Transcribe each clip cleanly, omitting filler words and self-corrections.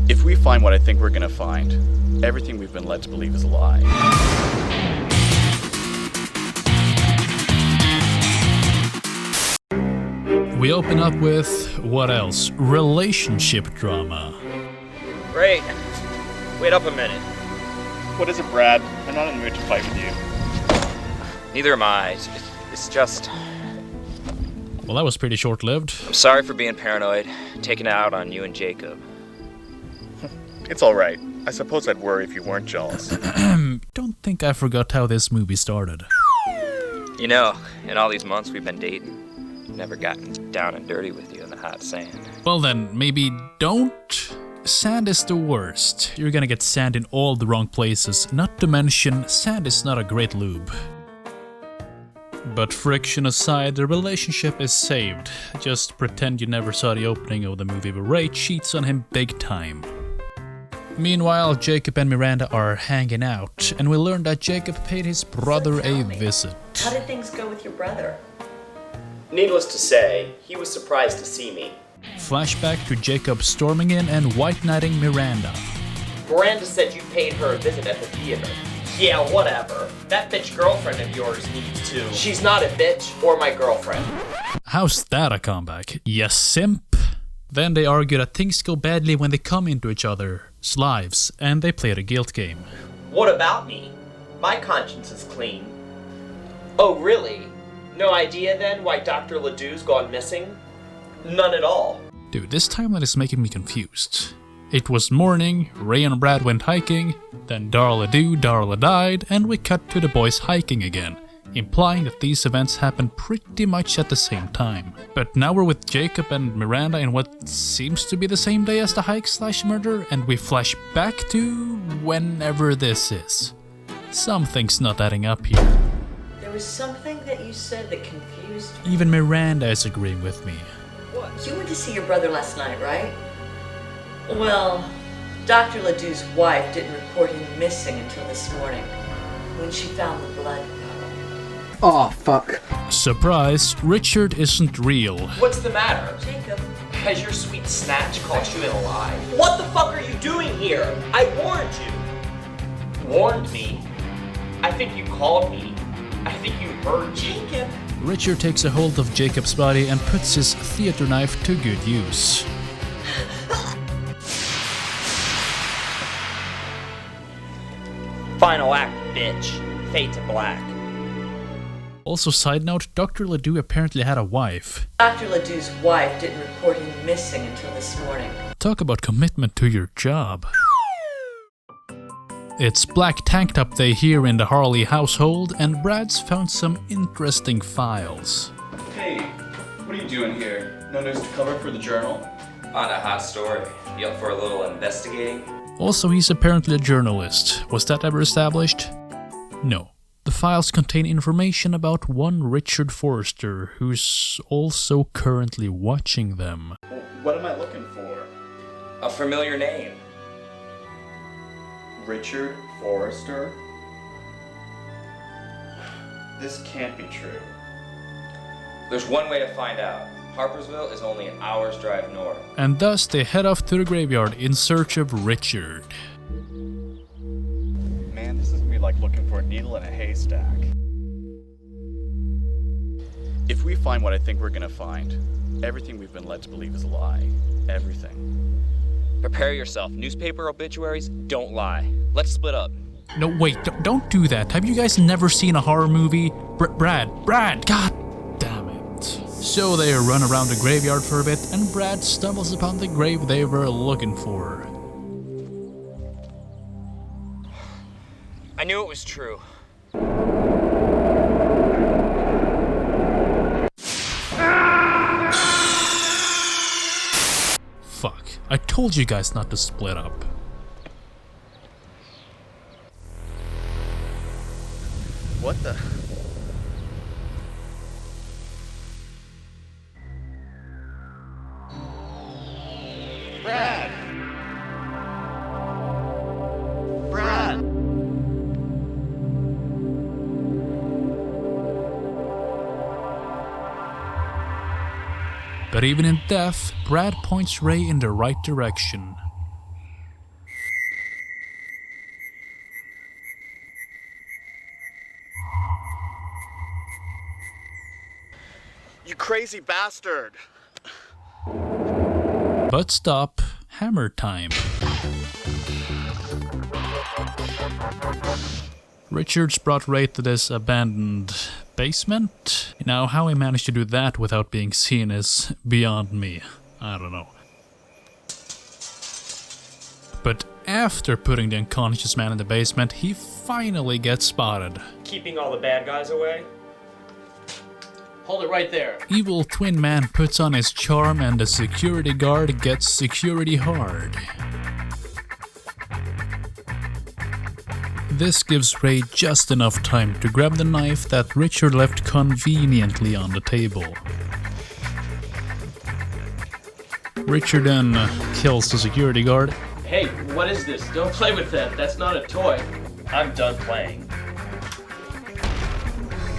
If we find what I think we're gonna find, everything we've been led to believe is a lie. We open up with, what else? Relationship drama. Great. Wait up a minute. What is it, Brad? I'm not in the mood to fight with you. Neither am I. It's just... Well, that was pretty short-lived. I'm sorry for being paranoid, taking it out on you and Jacob. It's alright. I suppose I'd worry if you weren't jealous. Don't think I forgot how this movie started. You know, in all these months we've been dating, I've never gotten down and dirty with you in the hot sand. Well then, maybe don't. Sand is the worst. You're gonna get sand in all the wrong places. Not to mention, sand is not a great lube. But friction aside, the relationship is saved. Just pretend you never saw the opening of the movie where Ray cheats on him big time. Meanwhile, Jacob and Miranda are hanging out, and we learn that Jacob paid his brother a visit. How did things go with your brother? Needless to say, he was surprised to see me. Flashback to Jacob storming in and white knighting Miranda. Miranda said you paid her a visit at the theater. Yeah, whatever. That bitch girlfriend of yours needs to. She's not a bitch or my girlfriend. How's that a comeback? Yes, simp. Then they argue that things go badly when they come into each other's lives, and they play the guilt game. What about me? My conscience is clean. Oh, really? No idea then why Dr. Ledoux's gone missing? None at all. Dude, this timeline is making me confused. It was morning, Ray and Brad went hiking, then Darla died, and we cut to the boys hiking again, implying that these events happened pretty much at the same time. But now we're with Jacob and Miranda in what seems to be the same day as the hike/murder, and we flash back to whenever this is. Something's not adding up here. There was something that you said that confused me. Even Miranda is agreeing with me. You went to see your brother last night, right? Well, Dr. Ledoux's wife didn't report him missing until this morning, when she found the blood. Oh, fuck. Surprise, Richard isn't real. What's the matter? Jacob. Has your sweet snatch caught you in a lie? What the fuck are you doing here? I warned you. Warned me? I think you called me. I think you heard me. Jacob. Richard takes a hold of Jacob's body and puts his theater knife to good use. Final act, bitch. Fade to black. Also, side note, Dr. Ledoux apparently had a wife. Dr. Ledoux's wife didn't report him missing until this morning. Talk about commitment to your job. It's Black Tank Top Day here in the Harley household, and Brad's found some interesting files. Hey, what are you doing here? No news to cover for the journal? On a hot story. You up for a little investigating? Also, he's apparently a journalist. Was that ever established? No. The files contain information about one Richard Forrester, who's also currently watching them. What am I looking for? A familiar name. Richard Forrester? This can't be true. There's one way to find out. Harpersville is only an hour's drive north. And thus they head off to the graveyard in search of Richard. Man, this is gonna be like looking for a needle in a haystack. If we find what I think we're gonna find, everything we've been led to believe is a lie. Everything. Prepare yourself. Newspaper obituaries don't lie. Let's split up. No, wait, don't do that. Have you guys never seen a horror movie? Brad, god damn it. So they run around the graveyard for a bit, and Brad stumbles upon the grave they were looking for. I knew it was true. Fuck, I told you guys not to split up. What the? Brad! Brad! But even in death, Brad points Ray in the right direction. You crazy bastard! But stop. Hammer time. Richards brought Ray to this abandoned basement. Now, how he managed to do that without being seen is beyond me. I don't know. But after putting the unconscious man in the basement, he finally gets spotted. Keeping all the bad guys away? Hold it right there. Evil twin man puts on his charm and the security guard gets security hard. This gives Ray just enough time to grab the knife that Richard left conveniently on the table. Richard then kills the security guard. Hey, what is this? Don't play with that. That's not a toy. I'm done playing.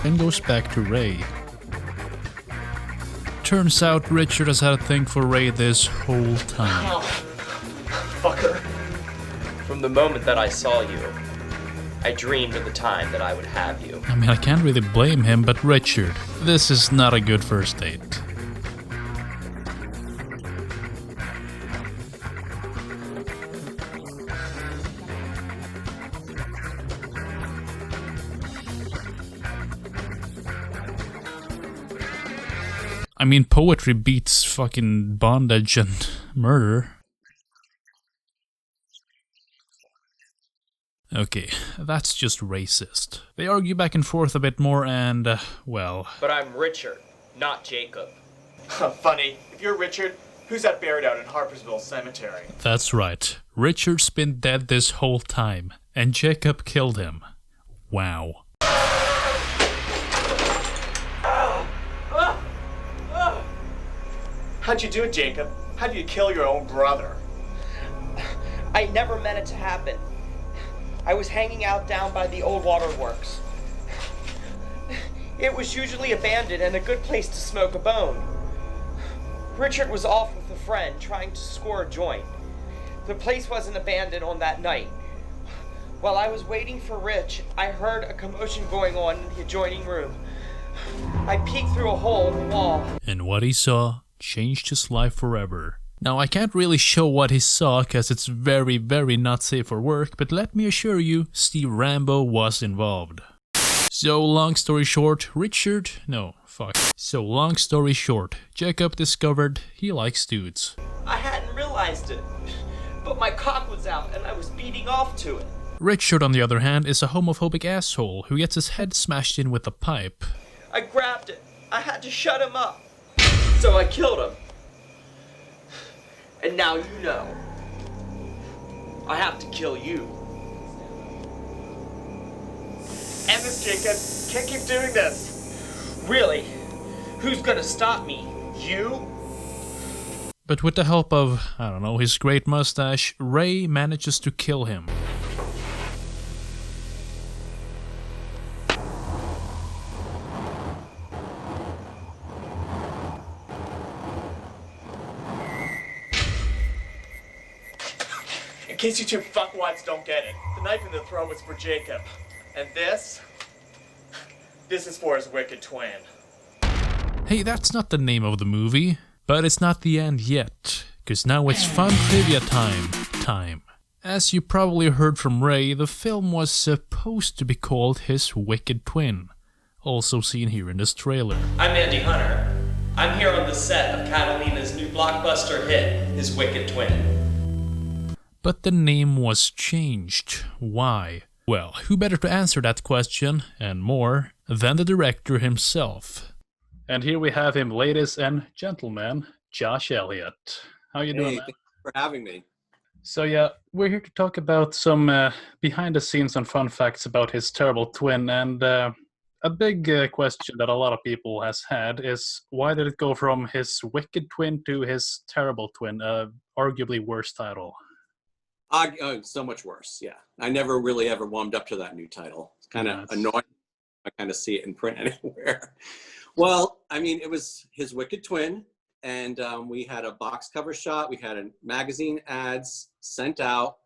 And goes back to Ray. Turns out Richard has had a thing for Ray this whole time. Oh, fucker. From the moment that I saw you, I dreamed of the time that I would have you. I mean, I can't really blame him, but Richard, this is not a good first date. I mean, poetry beats fucking bondage and murder. Okay, that's just racist. They argue back and forth a bit more and, well... But I'm Richard, not Jacob. Funny. If you're Richard, who's that buried out in Harpersville Cemetery? That's right. Richard's been dead this whole time, and Jacob killed him. Wow. How'd you do it, Jacob? How'd you kill your own brother? I never meant it to happen. I was hanging out down by the old waterworks. It was usually abandoned and a good place to smoke a bone. Richard was off with a friend trying to score a joint. The place wasn't abandoned on that night. While I was waiting for Rich, I heard a commotion going on in the adjoining room. I peeked through a hole in the wall. And what he saw changed his life forever. Now, I can't really show what he saw because it's very, very not safe for work, but let me assure you, Steve Rambo was involved. So, long story short, Jacob discovered he likes dudes. I hadn't realized it, but my cock was out and I was beating off to it. Richard, on the other hand, is a homophobic asshole who gets his head smashed in with a pipe. I grabbed it. I had to shut him up. So I killed him. And now you know. I have to kill you. End this, Jacob. Can't keep doing this. Really? Who's gonna stop me? You? But with the help of, I don't know, his great mustache, Ray manages to kill him. In case you two fuckwads don't get it, the knife in the throat was for Jacob. And this is for his wicked twin. Hey, that's not the name of the movie. But it's not the end yet, cause now it's fun trivia time. As you probably heard from Ray, the film was supposed to be called His Wicked Twin, also seen here in this trailer. I'm Andy Hunter. I'm here on the set of Catalina's new blockbuster hit, His Wicked Twin. But the name was changed. Why? Well, who better to answer that question, and more, than the director himself. And here we have him, ladies and gentlemen, Josh Eliot. How you doing, man? Thanks for having me. So yeah, we're here to talk about some behind the scenes and fun facts about his terrible twin. And a big question that a lot of people has had is, why did it go from His Wicked Twin to His Terrible Twin? Arguably worse title. So much worse, yeah. I never really ever warmed up to that new title. It's kind of annoying. I kind of see it in print anywhere. Well, I mean, it was His Wicked Twin, and we had a box cover shot. We had a magazine ads sent out.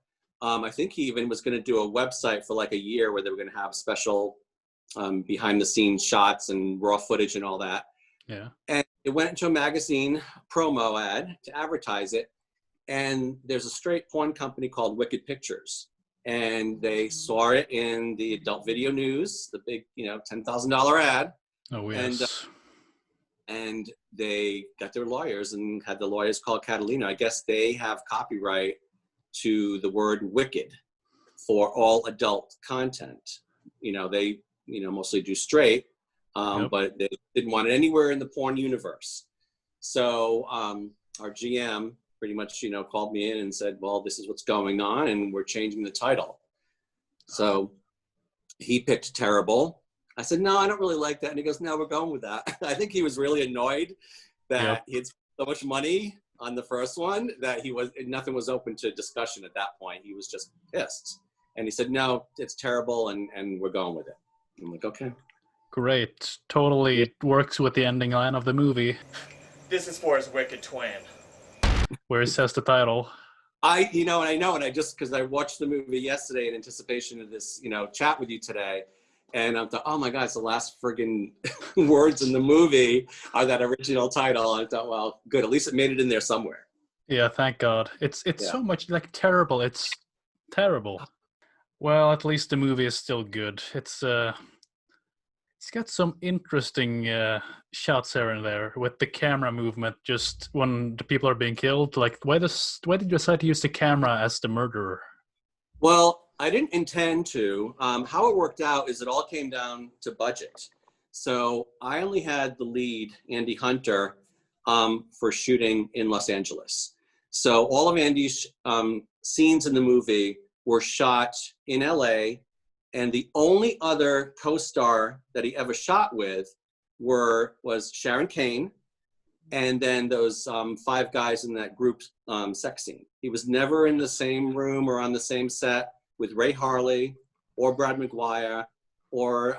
I think he even was going to do a website for like a year where they were going to have special behind-the-scenes shots and raw footage and all that. Yeah. And it went into a magazine promo ad to advertise it. And there's a straight porn company called Wicked Pictures. And they saw it in the adult video news, the big, $10,000 ad. Oh, yes. And they got their lawyers and had the lawyers call Catalina. I guess they have copyright to the word wicked for all adult content. They, mostly do straight, but they didn't want it anywhere in the porn universe. So our GM pretty much, called me in and said, well, this is what's going on and we're changing the title. So he picked Terrible. I said, no, I don't really like that. And he goes, no, we're going with that. I think he was really annoyed that he had so much money on the first one that nothing was open to discussion at that point. He was just pissed. And he said, no, it's terrible. And we're going with it. I'm like, okay. Great. Totally works with the ending line of the movie. This is for his wicked twin. Where it says the title. And I just, because I watched the movie yesterday in anticipation of this, chat with you today. And I thought, oh my God, it's the last friggin' words in the movie are that original title. And I thought, well, good. At least it made it in there somewhere. Yeah, thank God. It's so much like terrible. It's terrible. Well, at least the movie is still good. It's got some interesting shots here and there with the camera movement. Just when the people are being killed, like why did you decide to use the camera as the murderer? Well, I didn't intend to. How it worked out is it all came down to budget. So I only had the lead, Andy Hunter, for shooting in Los Angeles. So all of Andy's scenes in the movie were shot in LA, and the only other co-star that he ever shot with was Sharon Kane, and then those 5 guys in that group sex scene. He was never in the same room or on the same set with Ray Harley or Brad McGuire or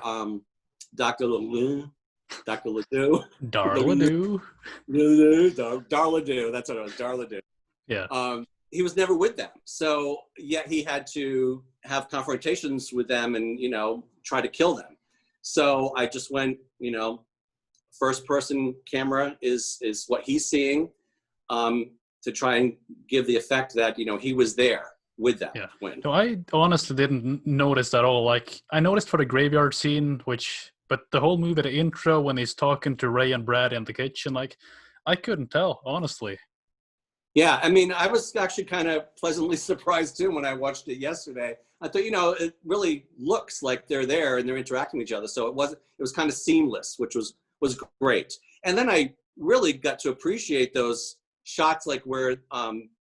Dr. Ledoux. Darledoux. Darledoux, that's what it was, Darledoux. Yeah. He was never with them. So yet he had to have confrontations with them and, try to kill them. So I just went, first person camera is what he's seeing to try and give the effect that, he was there with them. Yeah. When. No, I honestly didn't notice at all. Like I noticed for the graveyard scene, but the whole movie, the intro when he's talking to Ray and Brad in the kitchen, like I couldn't tell, honestly. Yeah, I mean, I was actually kind of pleasantly surprised too when I watched it yesterday. I thought, it really looks like they're there and they're interacting with each other. So it was kind of seamless, which was great. And then I really got to appreciate those shots, like where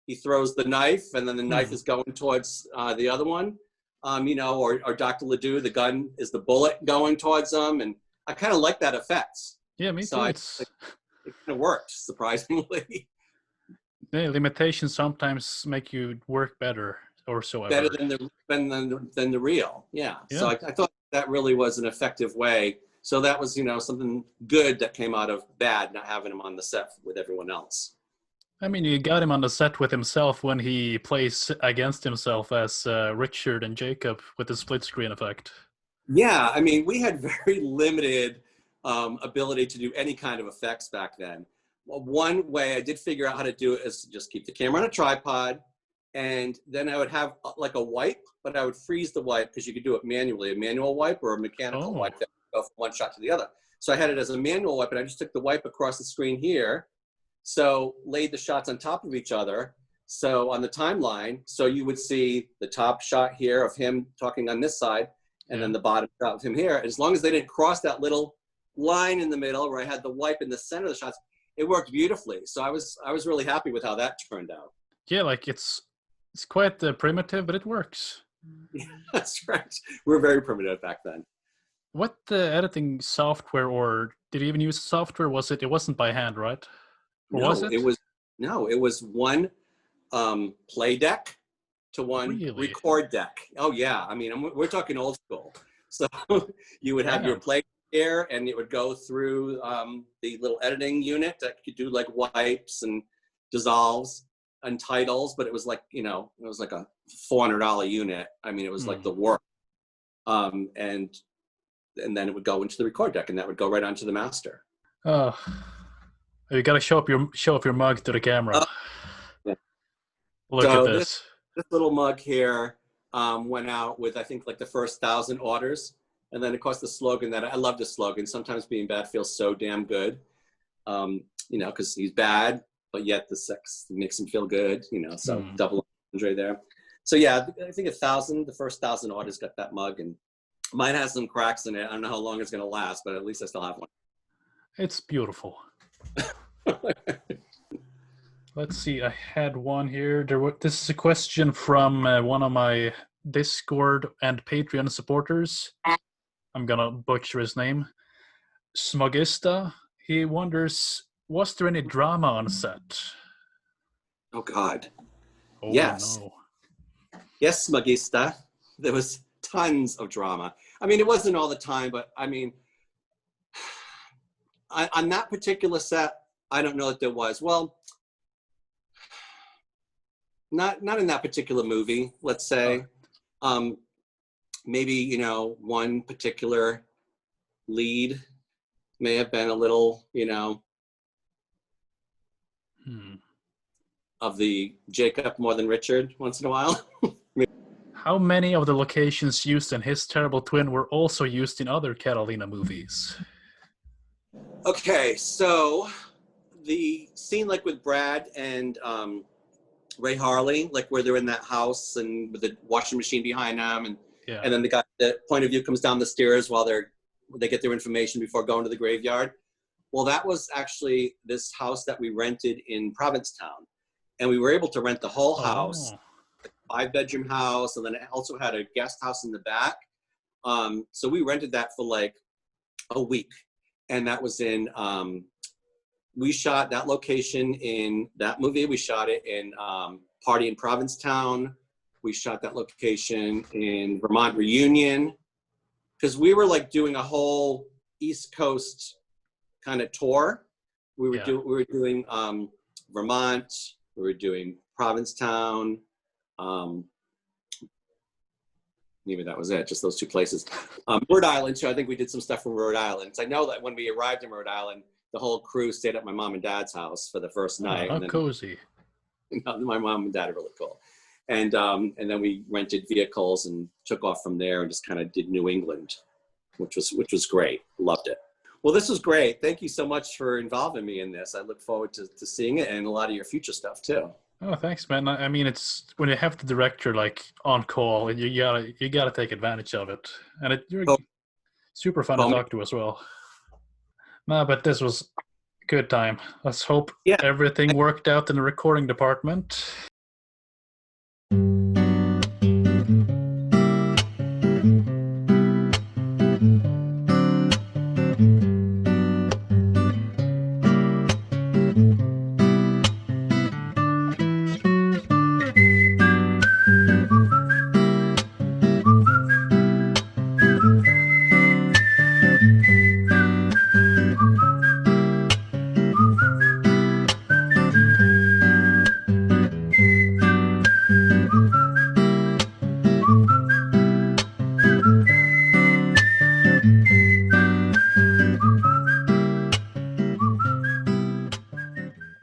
he throws the knife and then the knife is going towards the other one, or Dr. Ledoux, the gun is the bullet going towards them. And I kind of like that effect. Yeah, me too. It kind of worked, surprisingly. Yeah, limitations sometimes make you work better or so. Better than the real. Yeah. So I thought that really was an effective way. So that was, something good that came out of bad, not having him on the set with everyone else. I mean, you got him on the set with himself when he plays against himself as Richard and Jacob with the split screen effect. Yeah, I mean, we had very limited ability to do any kind of effects back then. One way I did figure out how to do it is just keep the camera on a tripod, and then I would have like a wipe, but I would freeze the wipe because you could do it manually, a manual wipe or a mechanical wipe that would go from one shot to the other. So I had it as a manual wipe, and I just took the wipe across the screen here, so laid the shots on top of each other. So on the timeline, so you would see the top shot here of him talking on this side, and then the bottom shot of him here. As long as they didn't cross that little line in the middle where I had the wipe in the center of the shots, it worked beautifully. So I was really happy with how that turned out. Yeah, like it's quite primitive, but it works. Yeah, that's right. We were very primitive back then. What editing software, or did you even use software? It wasn't by hand, right? Or was it? It was one play deck to one record deck. Oh yeah, I mean we're talking old school. So you would have your play here, and it would go through the little editing unit that could do like wipes and dissolves and titles, but it was like, it was like a $400 unit. I mean, it was like the work. And then it would go into the record deck, and that would go right onto the master. Oh, you gotta show up your mug to the camera. Yeah. Look So at this. This little mug here went out with, I think, like the first 1,000 orders. And then, of course, the slogan that I love the slogan, sometimes being bad feels so damn good. Because he's bad, but yet the sex makes him feel good, so double Andre there. So yeah, I think the first 1,000 orders got that mug, and mine has some cracks in it. I don't know how long it's going to last, but at least I still have one. It's beautiful. Let's see, I had one here. This is a question from one of my Discord and Patreon supporters. I'm gonna butcher his name. Smugista. He wonders, was there any drama on set? Oh God. Oh, yes. No. Yes, Smugista. There was tons of drama. I mean, it wasn't all the time, but I mean, on that particular set, I don't know that there was. Well, not in that particular movie, let's say. Maybe, one particular lead may have been a little, of the Jacob more than Richard once in a while. How many of the locations used in His Terrible Twin were also used in other Catalina movies? Okay, so the scene like with Brad and Ray Harley, like where they're in that house and with the washing machine behind them, and then the point of view comes down the stairs while they get their information before going to the graveyard. Well, that was actually this house that we rented in Provincetown, and we were able to rent the whole house, 5-bedroom house, and then it also had a guest house in the back. So we rented that for like a week, and that was in. We shot that location in that movie. We shot it in Party in Provincetown. We shot that location in Vermont Reunion, because we were like doing a whole East Coast kind of tour. We were doing Vermont. We were doing Provincetown. Maybe that was it, just those two places. Rhode Island, so I think we did some stuff from Rhode Island. So I know that when we arrived in Rhode Island, the whole crew stayed at my mom and dad's house for the first night. How cozy. My mom and dad are really cool. And then we rented vehicles and took off from there and just kind of did New England, which was great. Loved it. Well, this was great. Thank you so much for involving me in this. I look forward to seeing it and a lot of your future stuff too. Oh, thanks, man. I mean, it's when you have the director like on call, and you gotta take advantage of it, and you're super fun to talk to as well. No, but this was a good time. Let's hope everything worked out in the recording department.